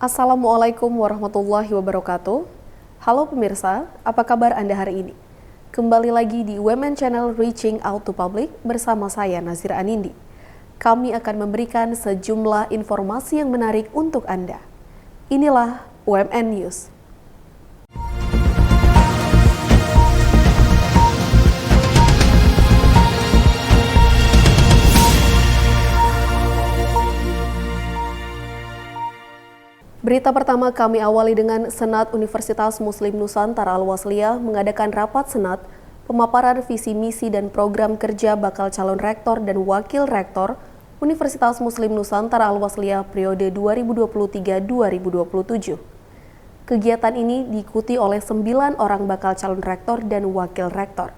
Assalamualaikum warahmatullahi wabarakatuh. Halo pemirsa, apa kabar Anda hari ini? Kembali lagi di Women Channel Reaching Out to Public bersama saya Nazira Anindi. Kami akan memberikan sejumlah informasi yang menarik untuk Anda. Inilah UMN News. Berita pertama kami awali dengan Senat Universitas Muslim Nusantara Al-Wasliyah mengadakan rapat Senat pemaparan visi misi dan program kerja bakal calon rektor dan wakil rektor Universitas Muslim Nusantara Al-Wasliyah periode 2023-2027. Kegiatan ini diikuti oleh 9 orang bakal calon rektor dan wakil rektor.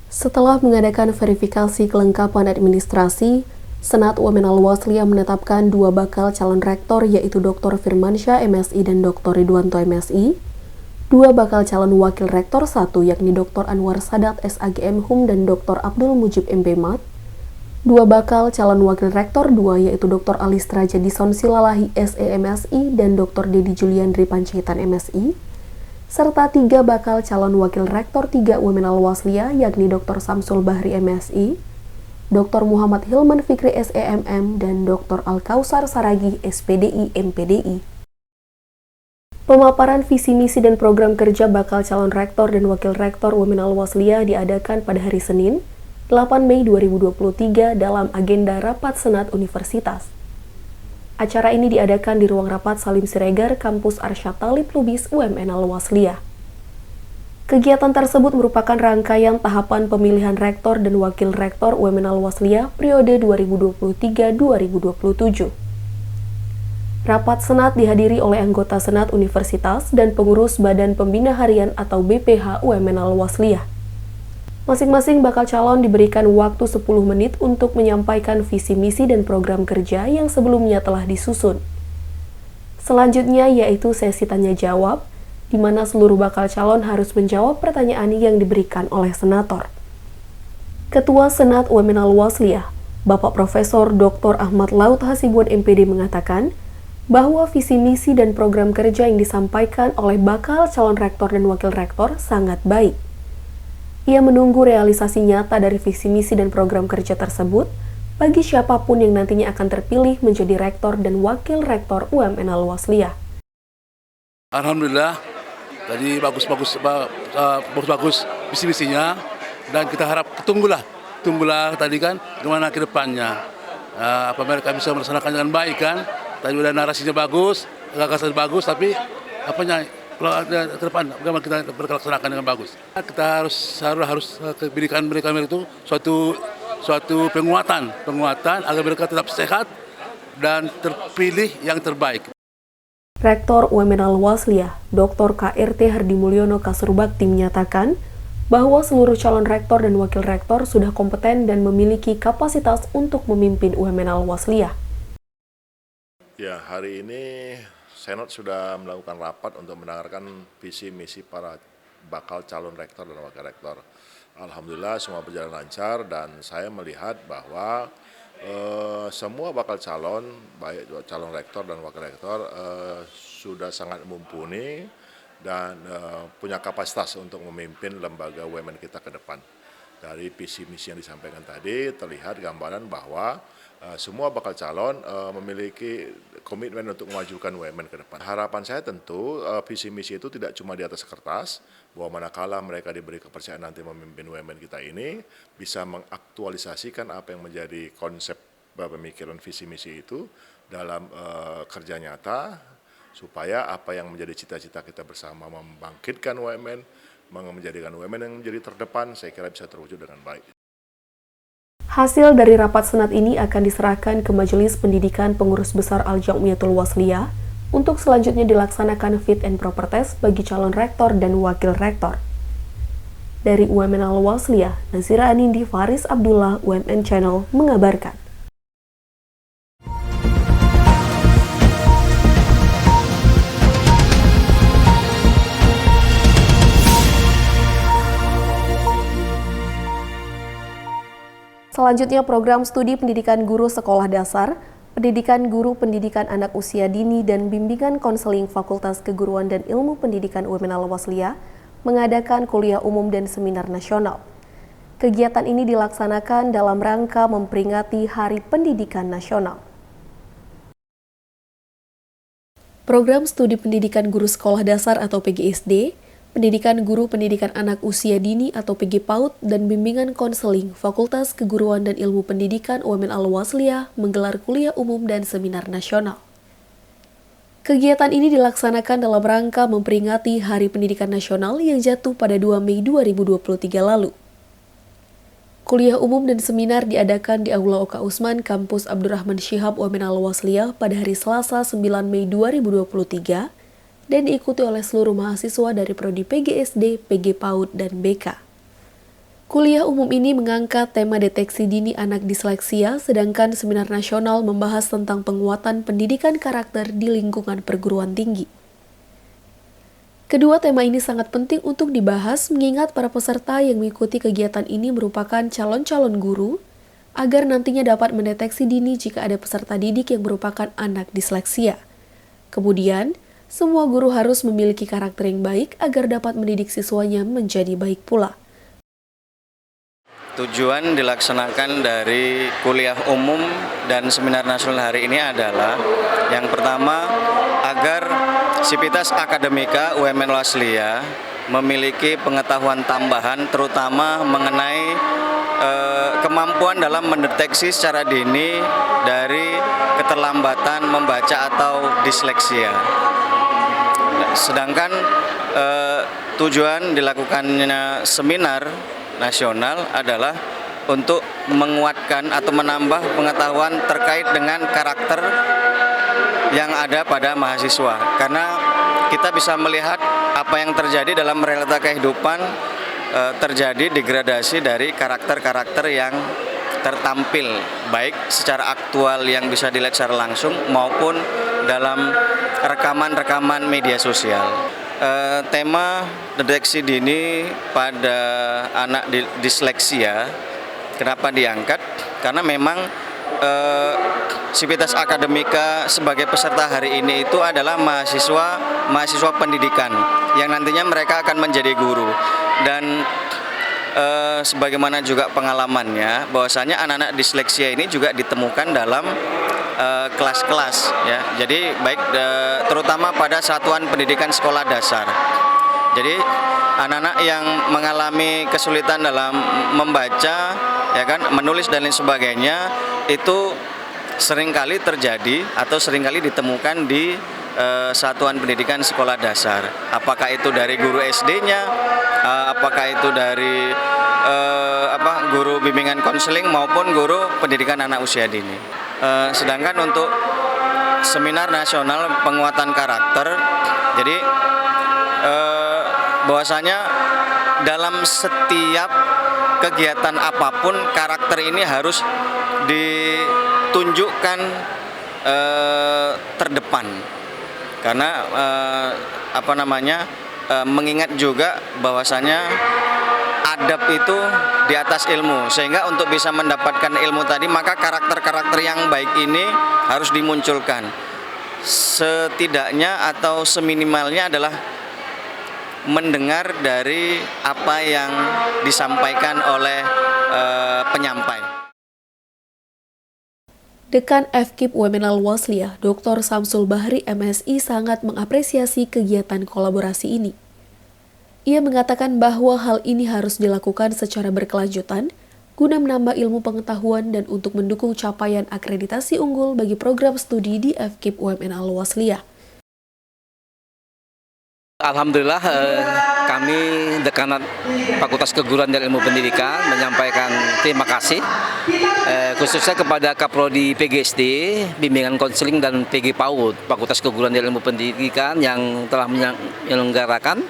Setelah mengadakan verifikasi kelengkapan administrasi, Senat UMN Al-Wasliyah menetapkan 2 bakal calon rektor yaitu Dr. Firmansyah MSI dan Dr. Ridwanto MSI, 2 bakal calon wakil rektor 1 yakni Dr. Anwar Sadat SAGM HUM dan Dr. Abdul Mujib MPMAT, 2 bakal calon wakil rektor 2 yaitu Dr. Alistra Jadison Silalahi SEMSI dan Dr. Dedi Juliandri Panjaitan MSI, serta 3 bakal calon wakil rektor 3 UMN Al-Wasliyah yakni Dr. Samsul Bahri MSI, Dr. Muhammad Hilman Fikri SEMM, dan Dr. Al-Kausar Saragih SPDI MPDI. Pemaparan visi misi dan program kerja bakal calon rektor dan wakil rektor UMN Al-Wasliyah diadakan pada hari Senin, 8 Mei 2023 dalam agenda Rapat Senat Universitas. Acara ini diadakan di ruang rapat Salim Siregar, Kampus Arsyad Talib Lubis UMN Al-Wasliyah. Kegiatan tersebut merupakan rangkaian tahapan pemilihan rektor dan wakil rektor UMN Al-Wasliyah periode 2023-2027. Rapat Senat dihadiri oleh anggota Senat Universitas dan pengurus Badan Pembina Harian atau BPH UMN Al-Wasliyah. Masing-masing bakal calon diberikan waktu 10 menit untuk menyampaikan visi misi dan program kerja yang sebelumnya telah disusun. Selanjutnya yaitu sesi tanya jawab, di mana seluruh bakal calon harus menjawab pertanyaan yang diberikan oleh senator. Ketua Senat UMN Al-Wasliyah, Bapak Profesor Dr. Ahmad Laut Hasibuan MPD mengatakan bahwa visi misi dan program kerja yang disampaikan oleh bakal calon rektor dan wakil rektor sangat baik. Ia menunggu realisasi nyata dari visi misi dan program kerja tersebut bagi siapapun yang nantinya akan terpilih menjadi rektor dan wakil rektor UMN Al-Wasliyah. Alhamdulillah, tadi bagus visi-misinya dan kita harap tunggulah tadi kan gimana ke depannya, apa mereka bisa melaksanakan dengan baik kan. Tadi udah narasinya bagus, gagasan bagus, tapi apanya kalau ada ke depan bagaimana kita berlaksanakan dengan bagus. Kita harus berikan mereka itu suatu penguatan agar mereka tetap sehat dan terpilih yang terbaik. Rektor UMN Al-Wasliyah, Dr. KRT Hardi Mulyono Kasurbakti menyatakan bahwa seluruh calon rektor dan wakil rektor sudah kompeten dan memiliki kapasitas untuk memimpin UMN Al-Wasliyah. Ya, hari ini Senat sudah melakukan rapat untuk mendengarkan visi misi para bakal calon rektor dan wakil rektor. Alhamdulillah semua berjalan lancar dan saya melihat bahwa semua bakal calon, baik calon rektor dan wakil rektor sudah sangat mumpuni dan punya kapasitas untuk memimpin lembaga UMN kita ke depan. Dari visi misi yang disampaikan tadi terlihat gambaran bahwa semua bakal calon memiliki komitmen untuk memajukan UMN ke depan. Harapan saya tentu visi misi itu tidak cuma di atas kertas, bahwa manakala mereka diberi kepercayaan nanti memimpin UMN kita ini, bisa mengaktualisasikan apa yang menjadi konsep pemikiran visi misi itu dalam kerja nyata, supaya apa yang menjadi cita-cita kita bersama membangkitkan UMN, menjadikan UMN yang menjadi terdepan, saya kira bisa terwujud dengan baik. Hasil dari rapat Senat ini akan diserahkan ke Majelis Pendidikan Pengurus Besar Al-Jamiatul Wasliyah untuk selanjutnya dilaksanakan fit and proper test bagi calon rektor dan wakil rektor. Dari UMN Al-Wasliyah, Nazira Anindi, Faris Abdullah, UMN Channel mengabarkan. Selanjutnya, program studi pendidikan guru sekolah dasar Pendidikan Guru Pendidikan Anak Usia Dini dan Bimbingan Konseling Fakultas Keguruan dan Ilmu Pendidikan UMN Al-Wasliah mengadakan kuliah umum dan seminar nasional. Kegiatan ini dilaksanakan dalam rangka memperingati Hari Pendidikan Nasional. Program Studi Pendidikan Guru Sekolah Dasar atau PGSD, Pendidikan Guru Pendidikan Anak Usia Dini atau PG-PAUD, dan Bimbingan Konseling Fakultas Keguruan dan Ilmu Pendidikan UMN Al-Wasliah menggelar kuliah umum dan seminar nasional. Kegiatan ini dilaksanakan dalam rangka memperingati Hari Pendidikan Nasional yang jatuh pada 2 Mei 2023 lalu. Kuliah umum dan seminar diadakan di Aula Oka Usman, Kampus Abdurrahman Syihab UMN Al-Wasliah pada hari Selasa 9 Mei 2023 dan diikuti oleh seluruh mahasiswa dari Prodi PGSD, PG-PAUD, dan BK. Kuliah umum ini mengangkat tema deteksi dini anak disleksia, sedangkan seminar nasional membahas tentang penguatan pendidikan karakter di lingkungan perguruan tinggi. Kedua tema ini sangat penting untuk dibahas mengingat para peserta yang mengikuti kegiatan ini merupakan calon-calon guru agar nantinya dapat mendeteksi dini jika ada peserta didik yang merupakan anak disleksia. Kemudian, semua guru harus memiliki karakter yang baik agar dapat mendidik siswanya menjadi baik pula. Tujuan dilaksanakan dari kuliah umum dan seminar nasional hari ini adalah yang pertama, agar Sivitas Akademika UMN Al-Wasliah memiliki pengetahuan tambahan terutama mengenai kemampuan dalam mendeteksi secara dini dari keterlambatan membaca atau disleksia. Sedangkan tujuan dilakukannya seminar nasional adalah untuk menguatkan atau menambah pengetahuan terkait dengan karakter yang ada pada mahasiswa. Karena kita bisa melihat apa yang terjadi dalam realita kehidupan, terjadi degradasi dari karakter-karakter yang tertampil, baik secara aktual yang bisa dilihat secara langsung maupun dalam rekaman-rekaman media sosial. Tema deteksi dini pada anak disleksia, kenapa diangkat? Karena memang Sivitas Akademika sebagai peserta hari ini itu adalah mahasiswa pendidikan yang nantinya mereka akan menjadi guru. Dan sebagaimana juga pengalamannya, bahwasanya anak-anak disleksia ini juga ditemukan dalam kelas-kelas, ya. Jadi baik terutama pada satuan pendidikan sekolah dasar. Jadi anak-anak yang mengalami kesulitan dalam membaca, ya kan, menulis dan lain sebagainya itu seringkali terjadi atau seringkali ditemukan di satuan pendidikan sekolah dasar. Apakah itu dari guru SD-nya, apakah itu dari guru bimbingan konseling maupun guru pendidikan anak usia dini. Sedangkan untuk seminar nasional penguatan karakter, jadi bahwasanya dalam setiap kegiatan apapun karakter ini harus ditunjukkan terdepan. Karena mengingat juga bahwasanya adab itu di atas ilmu, sehingga untuk bisa mendapatkan ilmu tadi maka karakter-karakter yang baik ini harus dimunculkan. Setidaknya atau seminimalnya adalah mendengar dari apa yang disampaikan oleh penyampai. Dekan FKIP UMN Al-Wasliah, Dr. Samsul Bahri MSI sangat mengapresiasi kegiatan kolaborasi ini. Ia mengatakan bahwa hal ini harus dilakukan secara berkelanjutan guna menambah ilmu pengetahuan dan untuk mendukung capaian akreditasi unggul bagi program studi di FKIP UMN Al-Wasliah. Alhamdulillah kami Dekanat Fakultas Keguruan dan Ilmu Pendidikan menyampaikan terima kasih khususnya kepada Kaprodi PGSD, Bimbingan Konseling dan PG-PAUD Fakultas Keguruan dan Ilmu Pendidikan yang telah menyelenggarakan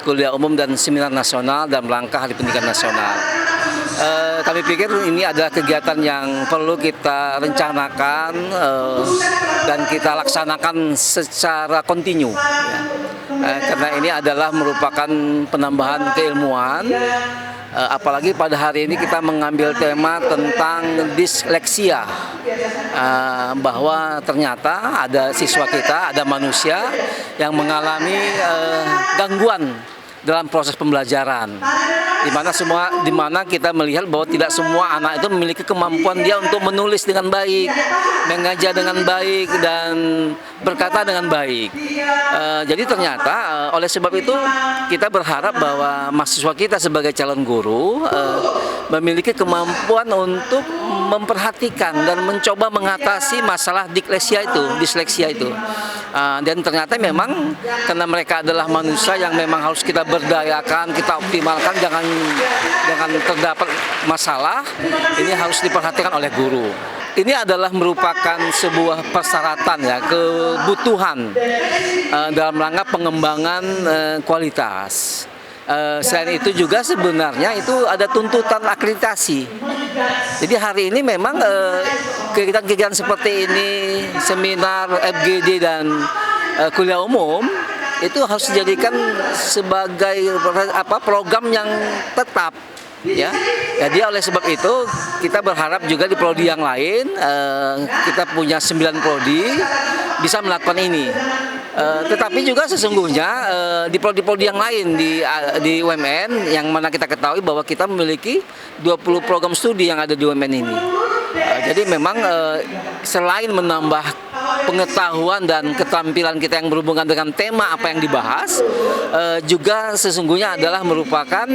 kuliah umum dan seminar nasional dalam rangka Hari Pendidikan Nasional. Kami pikir ini adalah kegiatan yang perlu kita rencanakan dan kita laksanakan secara kontinu. Ya. karena ini adalah merupakan penambahan keilmuan. Apalagi pada hari ini kita mengambil tema tentang disleksia, bahwa ternyata ada siswa kita, ada manusia yang mengalami gangguan dalam proses pembelajaran, di mana kita melihat bahwa tidak semua anak itu memiliki kemampuan dia untuk menulis dengan baik, mengajar dengan baik, dan berkata dengan baik. Jadi ternyata oleh sebab itu kita berharap bahwa mahasiswa kita sebagai calon guru memiliki kemampuan untuk memperhatikan dan mencoba mengatasi masalah disleksia itu. Dan ternyata memang karena mereka adalah manusia yang memang harus kita berdayakan, kita optimalkan, jangan terdapat masalah, ini harus diperhatikan oleh guru. Ini adalah merupakan sebuah persyaratan ya, kebutuhan dalam rangka pengembangan kualitas. Selain itu juga sebenarnya itu ada tuntutan akreditasi. Jadi hari ini memang kegiatan-kegiatan seperti ini, seminar, FGD dan kuliah umum itu harus dijadikan sebagai program yang tetap. Ya, jadi oleh sebab itu kita berharap juga di prodi yang lain, kita punya 9 prodi bisa melakukan ini. Tetapi juga sesungguhnya di prodi-prodi yang lain di UMN yang mana kita ketahui bahwa kita memiliki 20 program studi yang ada di UMN ini. Jadi memang selain menambah pengetahuan dan keterampilan kita yang berhubungan dengan tema apa yang dibahas, juga sesungguhnya adalah merupakan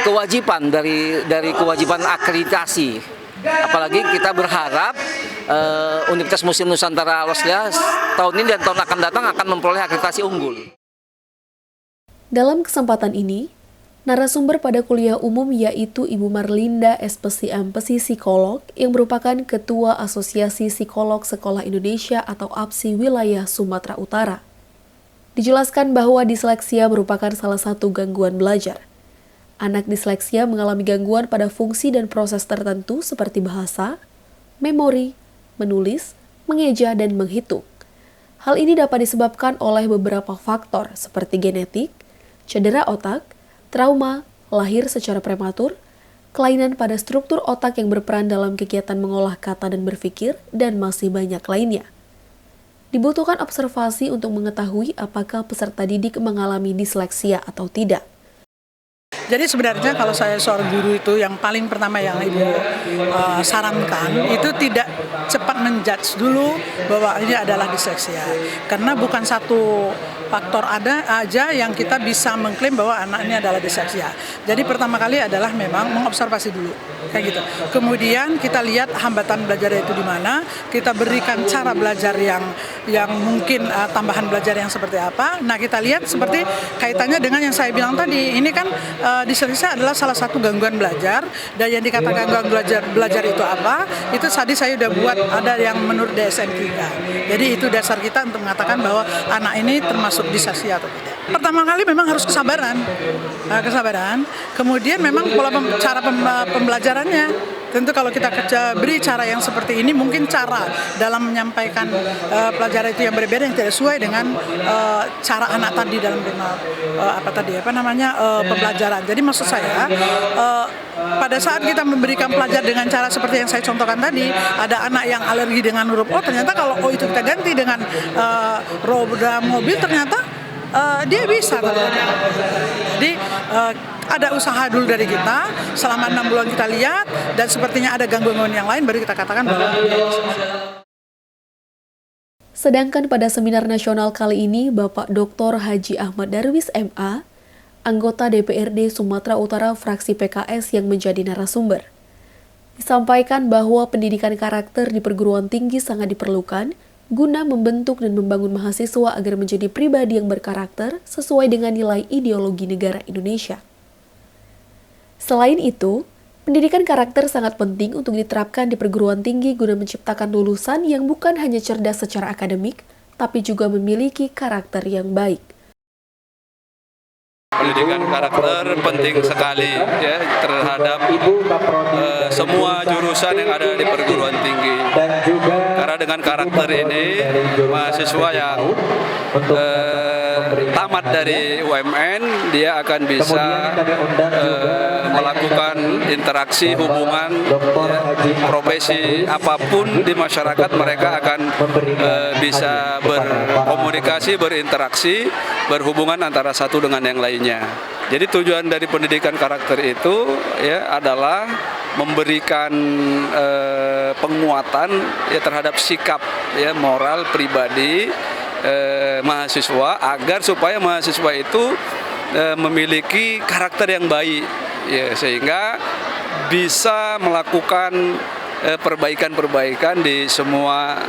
kewajiban dari kewajiban akreditasi. Apalagi kita berharap Universitas Muslim Nusantara Al-Wasliyah tahun ini dan tahun akan datang akan memperoleh akreditasi unggul. Dalam kesempatan ini, narasumber pada kuliah umum yaitu Ibu Marlinda SPSI Psikolog yang merupakan Ketua Asosiasi Psikolog Sekolah Indonesia atau APSI Wilayah Sumatera Utara. Dijelaskan bahwa disleksia merupakan salah satu gangguan belajar. Anak disleksia mengalami gangguan pada fungsi dan proses tertentu seperti bahasa, memori, menulis, mengeja, dan menghitung. Hal ini dapat disebabkan oleh beberapa faktor seperti genetik, cedera otak, trauma, lahir secara prematur, kelainan pada struktur otak yang berperan dalam kegiatan mengolah kata dan berpikir, dan masih banyak lainnya. Dibutuhkan observasi untuk mengetahui apakah peserta didik mengalami disleksia atau tidak. Jadi sebenarnya kalau saya seorang guru itu yang paling pertama yang Ibu sarankan itu tidak cepat menjudge dulu bahwa ini adalah disleksia. Karena bukan satu faktor aja yang kita bisa mengklaim bahwa anak ini adalah disleksia. Jadi pertama kali adalah memang mengobservasi dulu, kayak gitu. Kemudian kita lihat hambatan belajar itu di mana, kita berikan cara belajar yang mungkin tambahan belajar yang seperti apa. Nah kita lihat seperti kaitannya dengan yang saya bilang tadi, ini kan disleksia adalah salah satu gangguan belajar, dan yang dikatakan gangguan belajar itu apa? Itu tadi saya udah buat ada yang menurut DSM-3. Jadi itu dasar kita untuk mengatakan bahwa anak ini termasuk disleksia atau tidak. Pertama kali memang harus kesabaran. Kemudian memang cara pembelajarannya. Tentu kalau kita beri cara yang seperti ini, mungkin cara dalam menyampaikan pelajaran itu yang berbeda, yang tidak sesuai dengan cara anak tadi dalam pembelajaran. Jadi maksud saya, pada saat kita memberikan pelajaran dengan cara seperti yang saya contohkan tadi, ada anak yang alergi dengan huruf O, ternyata kalau O itu kita ganti dengan roda mobil, ternyata dia bisa. Jadi ada usaha dulu dari kita, selama 6 bulan kita lihat, dan sepertinya ada gangguan yang lain, baru kita katakan bahwa. Sedangkan pada seminar nasional kali ini, Bapak Dr. Haji Ahmad Darwis MA, anggota DPRD Sumatera Utara fraksi PKS yang menjadi narasumber, disampaikan bahwa pendidikan karakter di perguruan tinggi sangat diperlukan guna membentuk dan membangun mahasiswa agar menjadi pribadi yang berkarakter sesuai dengan nilai ideologi negara Indonesia. Selain itu, pendidikan karakter sangat penting untuk diterapkan di perguruan tinggi guna menciptakan lulusan yang bukan hanya cerdas secara akademik, tapi juga memiliki karakter yang baik. Pendidikan karakter penting sekali ya terhadap semua jurusan yang ada di perguruan tinggi. Karena dengan karakter ini mahasiswa yang tamat dari UMN, dia akan bisa melakukan interaksi hubungan profesi apapun di masyarakat. Mereka akan bisa berkomunikasi, berinteraksi, berhubungan antara satu dengan yang lainnya. Jadi tujuan dari pendidikan karakter itu ya adalah memberikan penguatan ya terhadap sikap ya moral pribadi mahasiswa, agar supaya mahasiswa itu memiliki karakter yang baik ya, sehingga bisa melakukan perbaikan-perbaikan di semua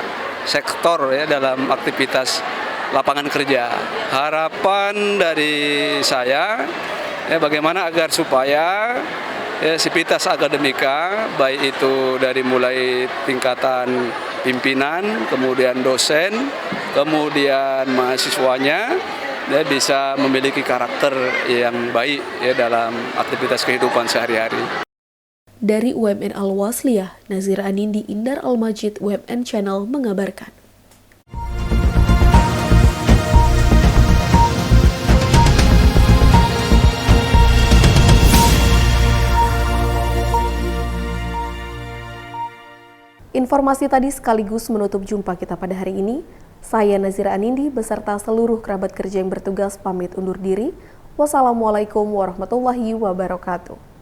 sektor ya dalam aktivitas lapangan kerja. Harapan dari saya ya bagaimana agar supaya sivitas akademika, baik itu dari mulai tingkatan pimpinan, kemudian dosen, kemudian mahasiswanya ya, bisa memiliki karakter yang baik ya dalam aktivitas kehidupan sehari-hari. Dari UMN Al-Wasliyah, Nazira Anindi, Indar Al-Majid, UMN Channel mengabarkan. Informasi tadi sekaligus menutup jumpa kita pada hari ini. Saya Nazira Anindi beserta seluruh kerabat kerja yang bertugas pamit undur diri. Wassalamualaikum warahmatullahi wabarakatuh.